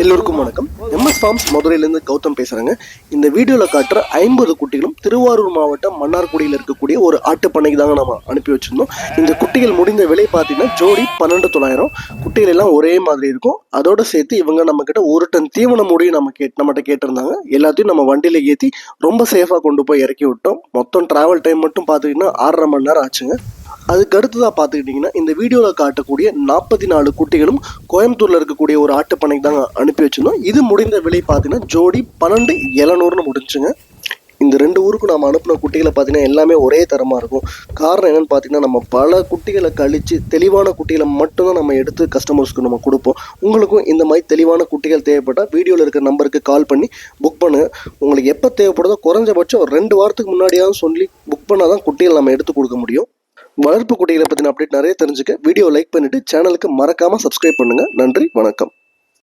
எல்லோருக்கும் வணக்கம். MS forms மதுரையிலேருந்து கௌதம் பேசுகிறேங்க. இந்த வீடியோவில் காட்டுற 50 குட்டிகளும் திருவாரூர் மாவட்டம் மன்னார்குடியில் இருக்கக்கூடிய ஒரு ஆட்டுப்பண்ணைக்கு தாங்க நம்ம அனுப்பி வச்சுருந்தோம். இந்த குட்டிகள் முடிந்த விலை பார்த்தீங்கன்னா ஜோடி 12,900. குட்டிகள் எல்லாம் ஒரே மாதிரி இருக்கும். அதோடு சேர்த்து இவங்க நம்மக்கிட்ட 1 டன் தீவன மூடியும் நம்மகிட்ட கேட்டிருந்தாங்க. எல்லாத்தையும் நம்ம வண்டியில் ஏற்றி ரொம்ப சேஃபாக கொண்டு போய் இறக்கி விட்டோம். மொத்தம் ட்ராவல் டைம் மட்டும் பார்த்திங்கன்னா 6.5 மணி நேரம் ஆச்சுங்க. அதுக்கு அடுத்ததாக பார்த்துக்கிட்டிங்கன்னா இந்த வீடியோவில் காட்டக்கூடிய 44 குட்டிகளும் கோயம்புத்தூரில் இருக்கக்கூடிய ஒரு ஆட்டுப்பண்ணைக்கு தாங்க அனுப்பி வச்சுருந்தோம். இது முடிந்த விலை பார்த்தீங்கன்னா ஜோடி 12,700 முடிஞ்சுங்க. இந்த 2 ஊருக்கும் நம்ம அனுப்பின குட்டிகளை பார்த்தீங்கன்னா எல்லாமே ஒரே தரமாக இருக்கும். காரணம் என்னென்னு பார்த்தீங்கன்னா நம்ம பல குட்டிகளை கழித்து தெளிவான குட்டிகளை மட்டும்தான் நம்ம எடுத்து கஸ்டமர்ஸ்க்கு நம்ம கொடுப்போம். உங்களுக்கும் இந்த மாதிரி தெளிவான குட்டிகள் தேவைப்பட்டால் வீடியோவில் இருக்கிற நம்பருக்கு கால் பண்ணி புக் பண்ணுங்கள். உங்களுக்கு எப்போ தேவைப்படுதோ குறைஞ்சபட்சம் ஒரு 2 வாரத்துக்கு முன்னாடியாவது சொல்லி புக் பண்ணால் தான் குட்டிகள் நம்ம எடுத்து கொடுக்க முடியும். வளர்ப்பு குட்டிகளை பற்றின அப்டேட் நிறைய தெரிஞ்சுக்க வீடியோ லைக் பண்ணிவிட்டு சேனலுக்கு மறக்காமல் சப்ஸ்கிரைப் பண்ணுங்கள். நன்றி, வணக்கம்.